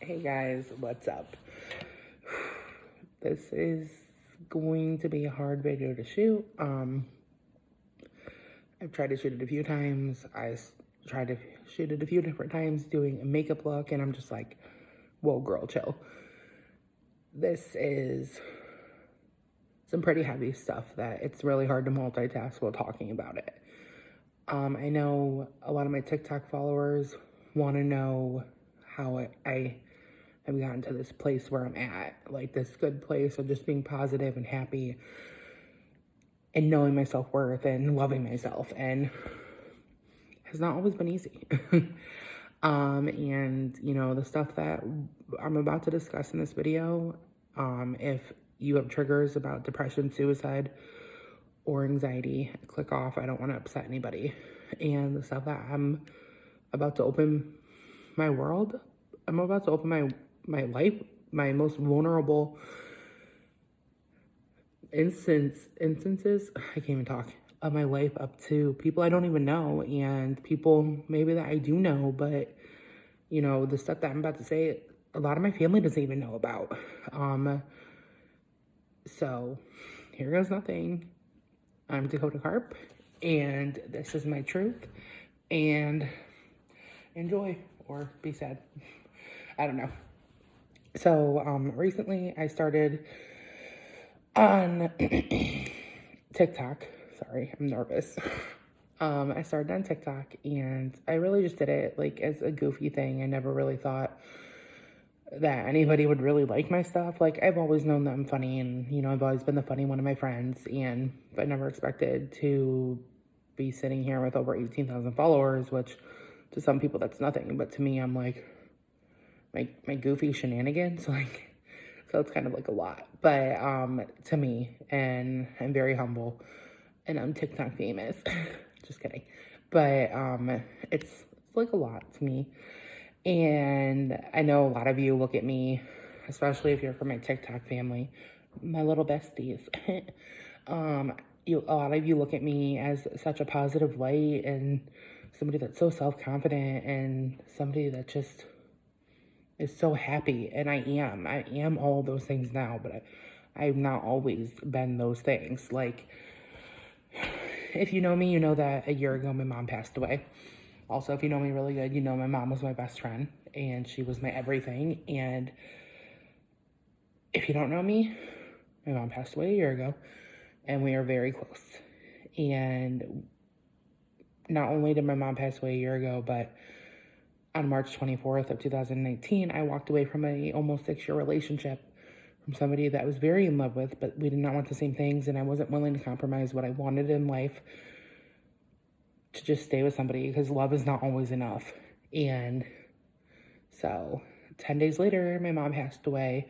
Hey guys, what's up? This is going to be a hard video to shoot. I've tried to shoot it a few times. Tried to shoot it a few different times doing a makeup look, and I'm just like, whoa, girl, chill. This is some pretty heavy stuff that it's really hard to multitask while talking about it. I know a lot of my TikTok followers want to know how I have gotten to this place where I'm at, like this good place of just being positive and happy and knowing my self-worth and loving myself, and has not always been easy. And you know, the stuff that I'm about to discuss in this video, if you have triggers about depression, suicide, or anxiety, click off. I don't want to upset anybody. And the stuff that I'm about to open my world, I'm about to open my life, my most vulnerable instances, I can't even talk, of my life up to people I don't even know, and people maybe that I do know, but you know, the stuff that I'm about to say, a lot of my family doesn't even know about. So here goes nothing. I'm Dakota Karp, and this is my truth, and enjoy or be sad. I don't know. So recently I started on TikTok. Sorry, I'm nervous. I started on TikTok, and I really just did it like as a goofy thing. I never really thought that anybody would really like my stuff. Like, I've always known that I'm funny, and you know, I've always been the funny one of my friends, but never expected to be sitting here with over 18,000 followers, which to some people that's nothing, but to me, I'm like my goofy shenanigans, like, so it's kind of like a lot, but to me, and I'm very humble, and I'm TikTok famous. Just kidding. But it's like a lot to me. And I know a lot of you look at me, especially if you're from my TikTok family, my little besties. A lot of you look at me as such a positive light and somebody that's so self-confident and somebody that just is so happy. And I am all those things now, but I've not always been those things. Like, if you know me, you know that a year ago my mom passed away. Also, if you know me really good, you know my mom was my best friend, and she was my everything. And if you don't know me, my mom passed away a year ago, and we are very close. And not only did my mom pass away a year ago, but on March 24th of 2019, I walked away from a almost 6-year relationship from somebody that I was very in love with, but we did not want the same things, and I wasn't willing to compromise what I wanted in life to just stay with somebody, because love is not always enough. And so 10 days later, my mom passed away.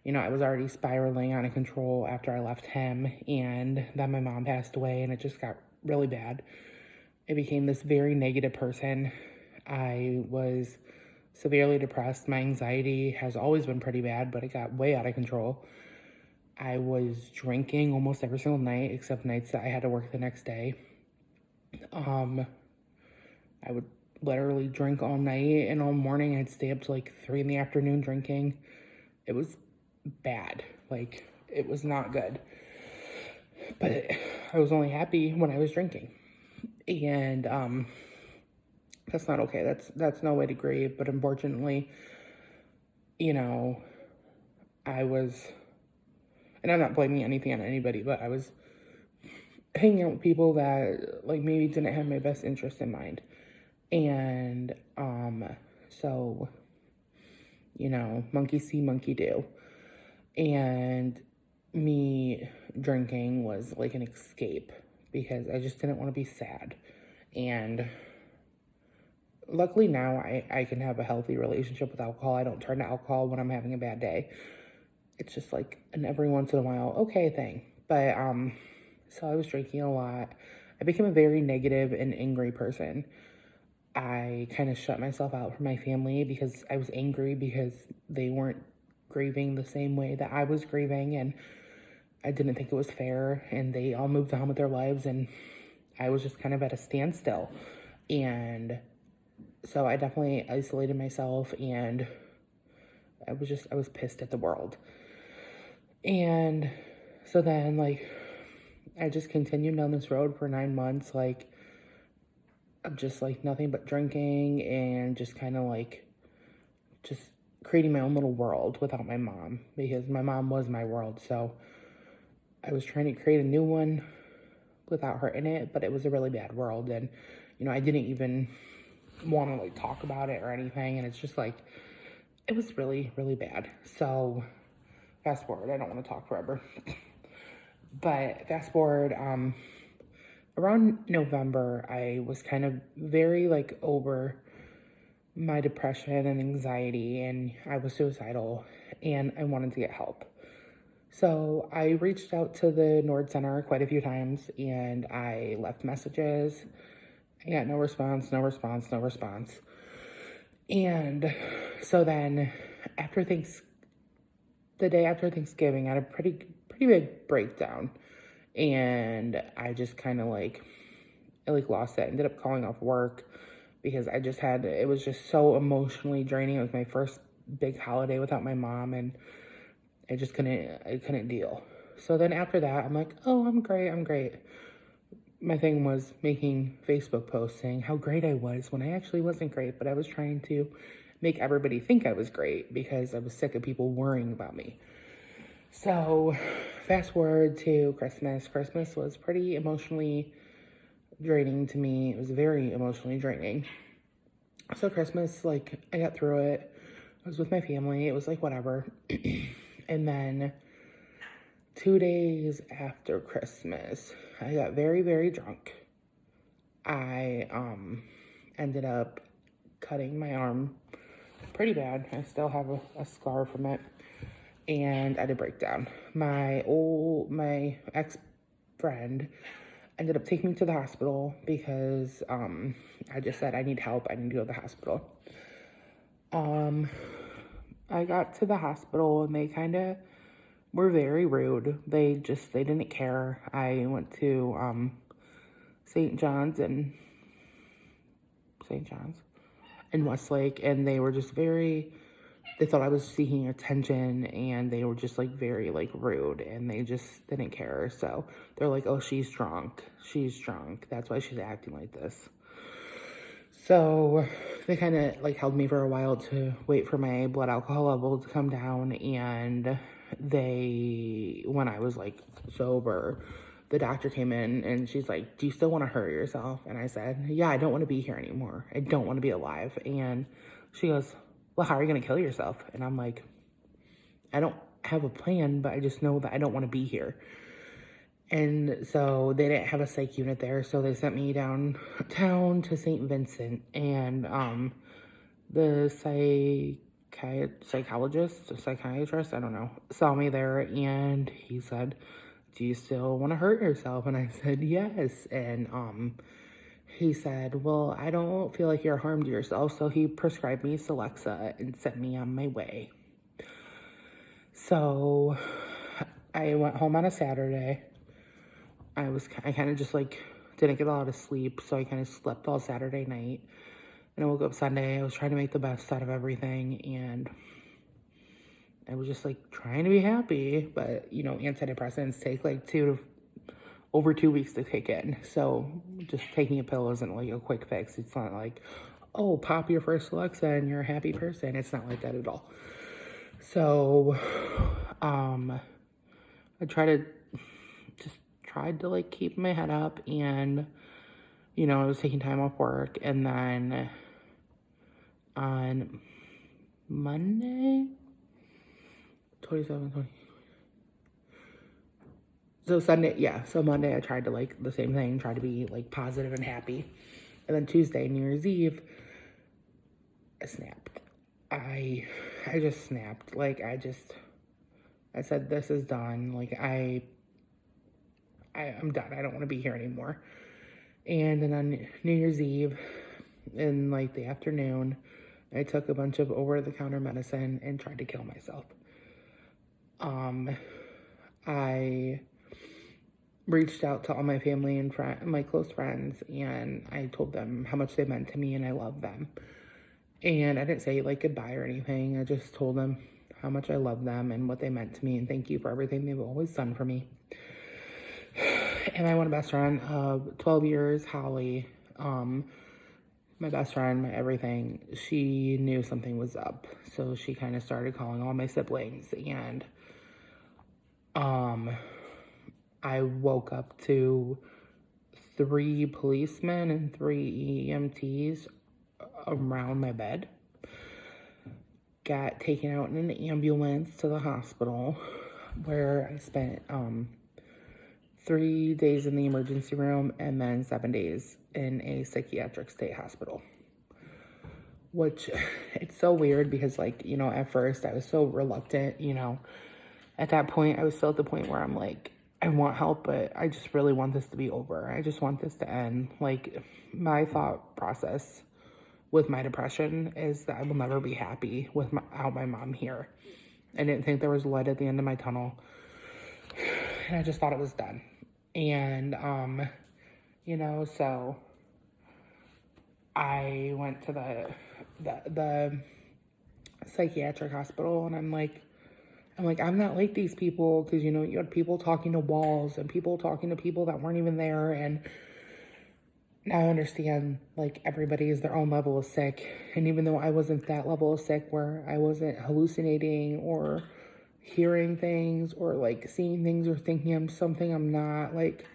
You know, I was already spiraling out of control after I left him, and then my mom passed away, and it just got really bad. I became this very negative person. I was severely depressed. My anxiety has always been pretty bad, but it got way out of control. I was drinking almost every single night, except nights that I had to work the next day. I would literally drink all night, and all morning I'd stay up to like 3 in the afternoon drinking. It was bad. Like, it was not good. But I was only happy when I was drinking. And that's not okay. That's no way to grieve. But unfortunately, you know, I was, and I'm not blaming anything on anybody, but I was hanging out with people that like maybe didn't have my best interest in mind. And so, you know, monkey see, monkey do. And me drinking was like an escape, because I just didn't want to be sad. And luckily now I can have a healthy relationship with alcohol. I don't turn to alcohol when I'm having a bad day. It's just like an every once in a while okay thing. But so I was drinking a lot. I became a very negative and angry person. I kind of shut myself out from my family because I was angry because they weren't grieving the same way that I was grieving, and I didn't think it was fair, and they all moved on with their lives, and I was just kind of at a standstill. And so I definitely isolated myself, and I was pissed at the world. And so then, like, I just continued down this road for 9 months, like, of just, like, nothing but drinking and just kind of, like, just creating my own little world without my mom, because my mom was my world. So I was trying to create a new one without her in it, but it was a really bad world. And, I didn't even want to, like, talk about it or anything. And it's just, like, it was really, really bad. So fast forward, I don't want to talk forever. But fast forward, around November, I was kind of very, like, over my depression and anxiety, and I was suicidal, and I wanted to get help. So I reached out to the Nord Center quite a few times, and I left messages. I got no response, no response, no response. And so then the day after Thanksgiving, I had a pretty big breakdown. And I just kind of like lost it. I ended up calling off work because it was just so emotionally draining. It was my first big holiday without my mom, and I couldn't deal. So then after that, I'm like, oh, I'm great. My thing was making Facebook posts saying how great I was when I actually wasn't great, but I was trying to make everybody think I was great because I was sick of people worrying about me. So fast forward to Christmas. Christmas was pretty emotionally draining to me. It was very emotionally draining. So Christmas, like, I got through it. I was with my family. It was like whatever. And then 2 days after Christmas, I got very, very drunk. I ended up cutting my arm pretty bad. I still have a scar from it. And I had a breakdown. My ex-friend ended up taking me to the hospital because I just said, I need help. I need to go to the hospital. I got to the hospital and they kind of were very rude. They didn't care. I went to St. John's in Westlake, and they were just they thought I was seeking attention, and they were just like very like rude, and they just didn't care. So they're like, oh, she's drunk. That's why she's acting like this. So they kind of like held me for a while to wait for my blood alcohol level to come down. And when I was like sober, the doctor came in and she's like, do you still want to hurt yourself? And I said, yeah, I don't want to be here anymore. I don't want to be alive. And she goes, well, how are you going to kill yourself? And I'm like, I don't have a plan, but I just know that I don't want to be here. And so they didn't have a psych unit there, so they sent me downtown to St. Vincent, and the psychiatrist, I don't know, saw me there, and he said, do you still want to hurt yourself? And I said, yes. And he said, well, I don't feel like you're harmed yourself, so he prescribed me Celexa and sent me on my way. So I went home on a Saturday. I kind of just like didn't get a lot of sleep, so I kind of slept all Saturday night. And I woke up Sunday. I was trying to make the best out of everything, and I was just like trying to be happy. But antidepressants take like over 2 weeks to kick in. So just taking a pill isn't like a quick fix. It's not like, oh, pop your first Alexa and you're a happy person. It's not like that at all. So I tried to like keep my head up, and I was taking time off work. And then on Monday, 27, 20. So Monday I tried to like the same thing, tried to be like positive and happy. And then Tuesday, New Year's Eve, I snapped. I just snapped. Like I said, this is done. Like I'm done. I don't want to be here anymore. And then on New Year's Eve, in like the afternoon, I took a bunch of over-the-counter medicine and tried to kill myself. I reached out to all my family and my close friends, and I told them how much they meant to me and I love them. And I didn't say like goodbye or anything. I just told them how much I love them and what they meant to me, and thank you for everything they've always done for me. And my one best friend of 12 years, Holly, my best friend, my everything, she knew something was up. So she kind of started calling all my siblings, and I woke up to 3 policemen and 3 EMTs around my bed. Got taken out in an ambulance to the hospital, where I spent 3 days in the emergency room and then 7 days in a psychiatric state hospital. Which, it's so weird because, like, you know, at first I was so reluctant, you know. At that point, I was still at the point where I'm like, I want help, but I just really want this to be over. I just want this to end. Like, my thought process with my depression is that I will never be happy without my mom here. I didn't think there was light at the end of my tunnel, and I just thought it was done. And, you know, so I went to the psychiatric hospital, and I'm like, I'm not like these people, because, you know, you had people talking to walls and people talking to people that weren't even there, and now I understand, like, everybody is their own level of sick, and even though I wasn't that level of sick where I wasn't hallucinating or hearing things or, like, seeing things or thinking I'm something I'm not, like,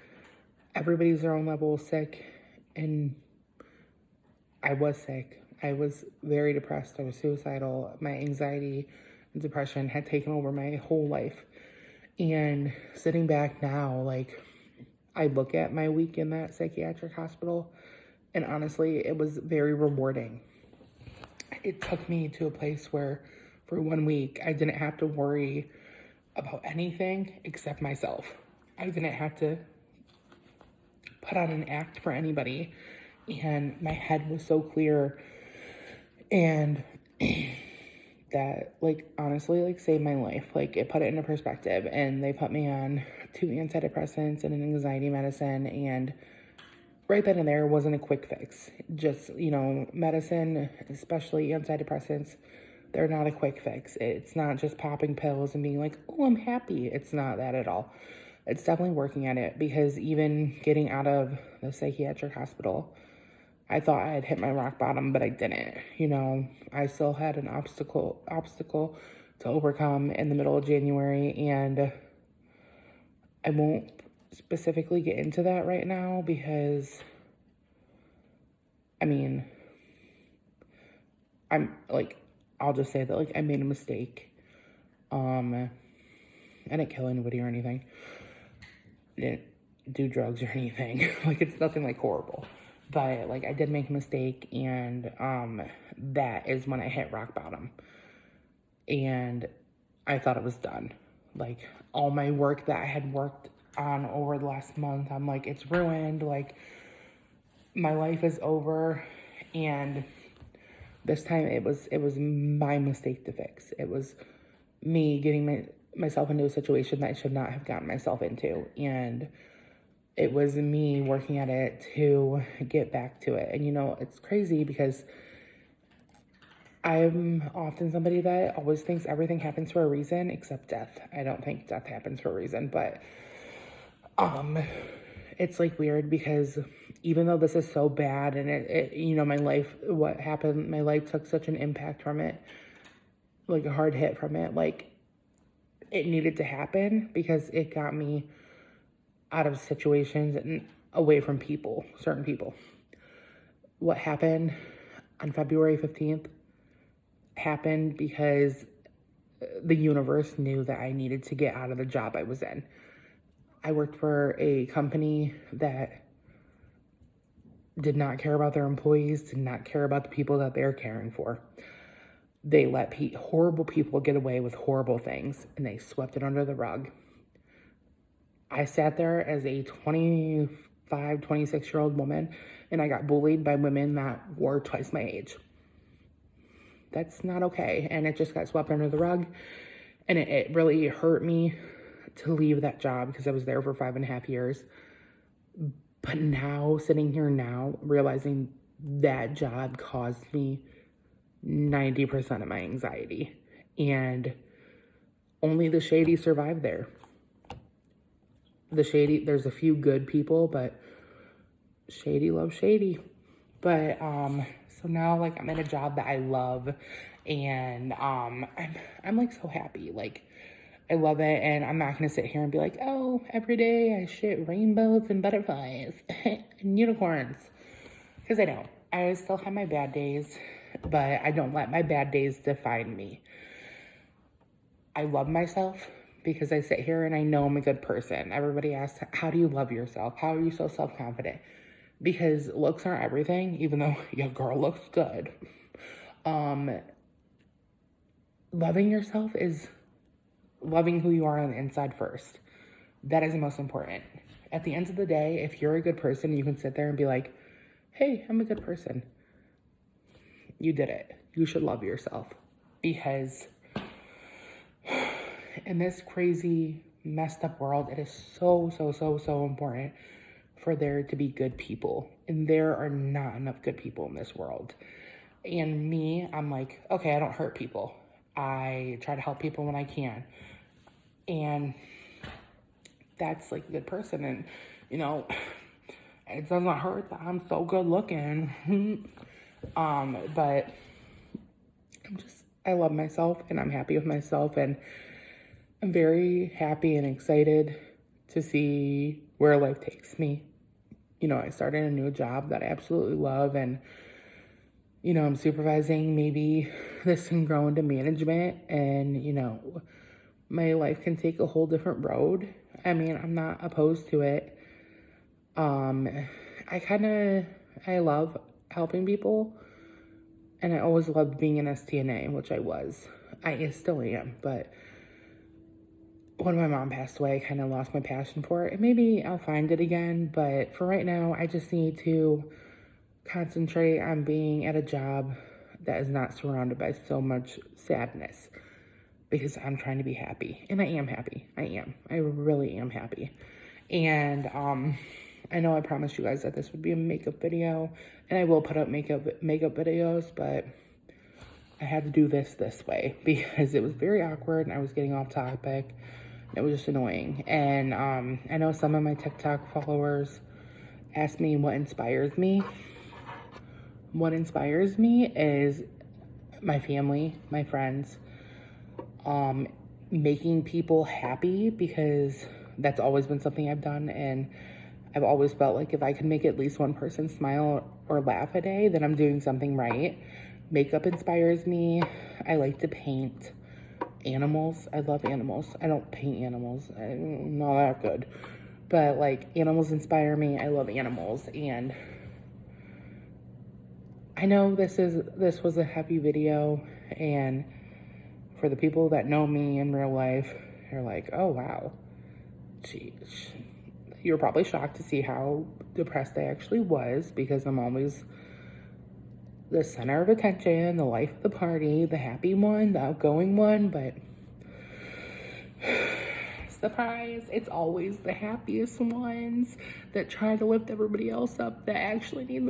everybody's their own level of sick, and I was sick. I was very depressed. I was suicidal. My anxiety and depression had taken over my whole life. And sitting back now, like, I look at my week in that psychiatric hospital, and honestly, it was very rewarding. It took me to a place where for 1 week, I didn't have to worry about anything except myself. I didn't have to put on an act for anybody, and my head was so clear, and that, like, honestly, like, saved my life. Like, it put it into perspective, and they put me on 2 antidepressants and an anxiety medicine, and right then and there wasn't a quick fix. Just, you know, medicine, especially antidepressants, they're not a quick fix. It's not just popping pills and being like, oh, I'm happy. It's not that at all. It's definitely working at it, because even getting out of the psychiatric hospital, I thought I had hit my rock bottom, but I didn't. You know, I still had an obstacle to overcome in the middle of January, and I won't specifically get into that right now because, I mean, I'm like, I'll just say that, like, I made a mistake. I didn't kill anybody or anything. I didn't do drugs or anything. Like, it's nothing like horrible. But, like, I did make a mistake, and that is when I hit rock bottom. And I thought it was done. Like, all my work that I had worked on over the last month, I'm like, it's ruined. Like, my life is over. And this time it was my mistake to fix. It was me getting myself into a situation that I should not have gotten myself into. And it was me working at it to get back to it. And, you know, it's crazy because I'm often somebody that always thinks everything happens for a reason except death. I don't think death happens for a reason, but it's, like, weird because even though this is so bad and it you know, my life, what happened, my life took such an impact from it, like a hard hit from it, like, it needed to happen because it got me out of situations and away from people, certain people. What happened on February 15th happened because the universe knew that I needed to get out of the job I was in. I worked for a company that did not care about their employees, did not care about the people that they're caring for. They let horrible people get away with horrible things, and they swept it under the rug. I sat there as a 25, 26-year-old woman, and I got bullied by women that were twice my age. That's not okay, and it just got swept under the rug, and it really hurt me to leave that job because I was there for 5.5 years. But now, sitting here now, realizing that job caused me 90% of my anxiety. And only the shady survive there. There's a few good people, but shady love shady. But so now like I'm in a job that I love, and I'm like so happy. Like I love it, and I'm not gonna sit here and be like, oh, every day I shit rainbows and butterflies and unicorns, because I don't. I still have my bad days, but I don't let my bad days define me. I love myself because I sit here and I know I'm a good person. Everybody asks, how do you love yourself? How are you so self-confident? Because looks aren't everything, even though your girl looks good. Loving yourself is loving who you are on the inside first. That is the most important. At the end of the day, if you're a good person, you can sit there and be like, hey, I'm a good person. You did it. You should love yourself. Because in this crazy, messed up world, it is so, so, so, so important for there to be good people. And there are not enough good people in this world. And me, I'm like, okay, I don't hurt people. I try to help people when I can. And that's like a good person. And, you know, it doesn't hurt that I'm so good looking. But I love myself and I'm happy with myself. And I'm very happy and excited to see where life takes me. You know, I started a new job that I absolutely love, and, you know, I'm supervising. Maybe this can grow into management, and, you know, my life can take a whole different road. I mean, I'm not opposed to it. I love helping people, and I always loved being an STNA, which I was. I still am, but when my mom passed away, I kind of lost my passion for it. And maybe I'll find it again, but for right now, I just need to concentrate on being at a job that is not surrounded by so much sadness, because I'm trying to be happy. And I am happy. I really am happy. And I know I promised you guys that this would be a makeup video, and I will put up makeup videos, but I had to do this way because it was very awkward and I was getting off topic. It was just annoying. And I know some of my TikTok followers ask me what inspires me. What inspires me is my family, my friends, making people happy, because that's always been something I've done. And I've always felt like if I can make at least one person smile or laugh a day, then I'm doing something right. Makeup inspires me. I like to paint. Animals. I love animals. I don't paint animals. I'm not that good. But like, animals inspire me. I love animals. And I know this was a heavy video, and for the people that know me in real life, they're like, oh wow. You're probably shocked to see how depressed I actually was, because I'm always the center of attention, the life of the party, the happy one, the outgoing one, but surprise, it's always the happiest ones that try to lift everybody else up that actually need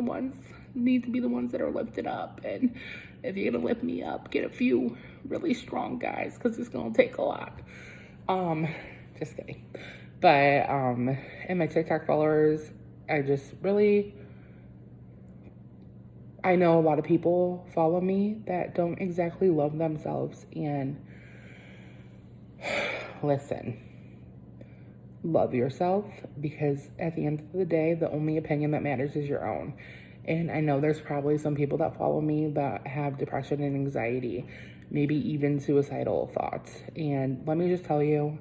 to be the ones that are lifted up. And if you're gonna lift me up, get a few really strong guys, because it's gonna take a lot. Just kidding. But and my TikTok followers, I know a lot of people follow me that don't exactly love themselves. And listen, love yourself, because at the end of the day, the only opinion that matters is your own. And I know there's probably some people that follow me that have depression and anxiety, maybe even suicidal thoughts. And let me just tell you,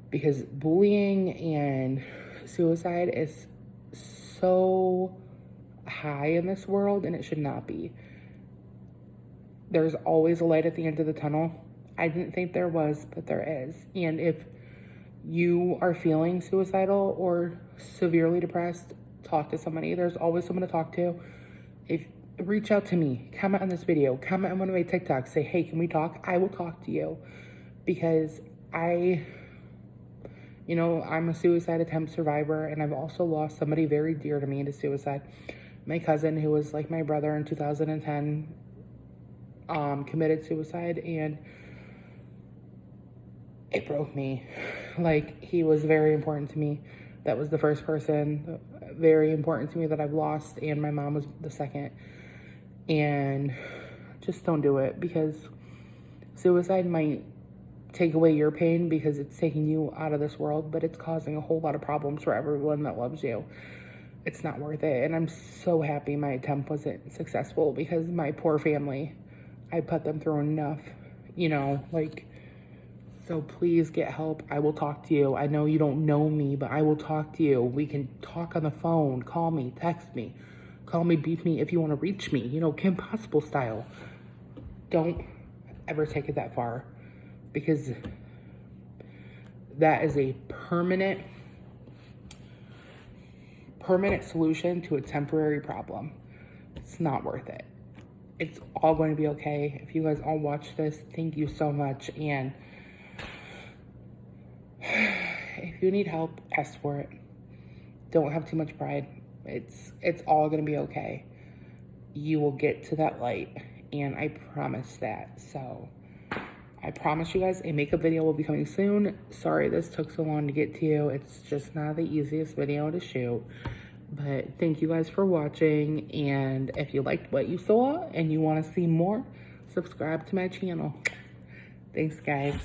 because bullying and suicide is so high in this world, and it should not be. There's always a light at the end of the tunnel. I didn't think there was, but there is. And if you are feeling suicidal or severely depressed, talk to somebody. There's always someone to talk to. Reach out to me, comment on this video, comment on one of my TikToks, say, hey, can we talk? I will talk to you, because I'm a suicide attempt survivor, and I've also lost somebody very dear to me to suicide. My cousin, who was like my brother in 2010, committed suicide, and it broke me. Like, he was very important to me. That was the first person very important to me that I've lost, and my mom was the second. And just don't do it, because suicide might take away your pain because it's taking you out of this world, but it's causing a whole lot of problems for everyone that loves you. It's not worth it. And I'm so happy my attempt wasn't successful, because my poor family, I put them through enough, you know, like, so please get help. I will talk to you. I know you don't know me, but I will talk to you. We can talk on the phone. Call me, text me. Call me, beep me if you want to reach me, you know, Kim Possible style. Don't ever take it that far, because that is a permanent solution to a temporary problem. It's not worth it. It's all going to be okay. If you guys all watch this, thank you so much. And if you need help, ask for it. Don't have too much pride. It's all going to be okay. You will get to that light, and I promise that. So I promise you guys a makeup video will be coming soon. Sorry this took so long to get to you. It's just not the easiest video to shoot. But thank you guys for watching. And if you liked what you saw and you want to see more, subscribe to my channel. Thanks, guys.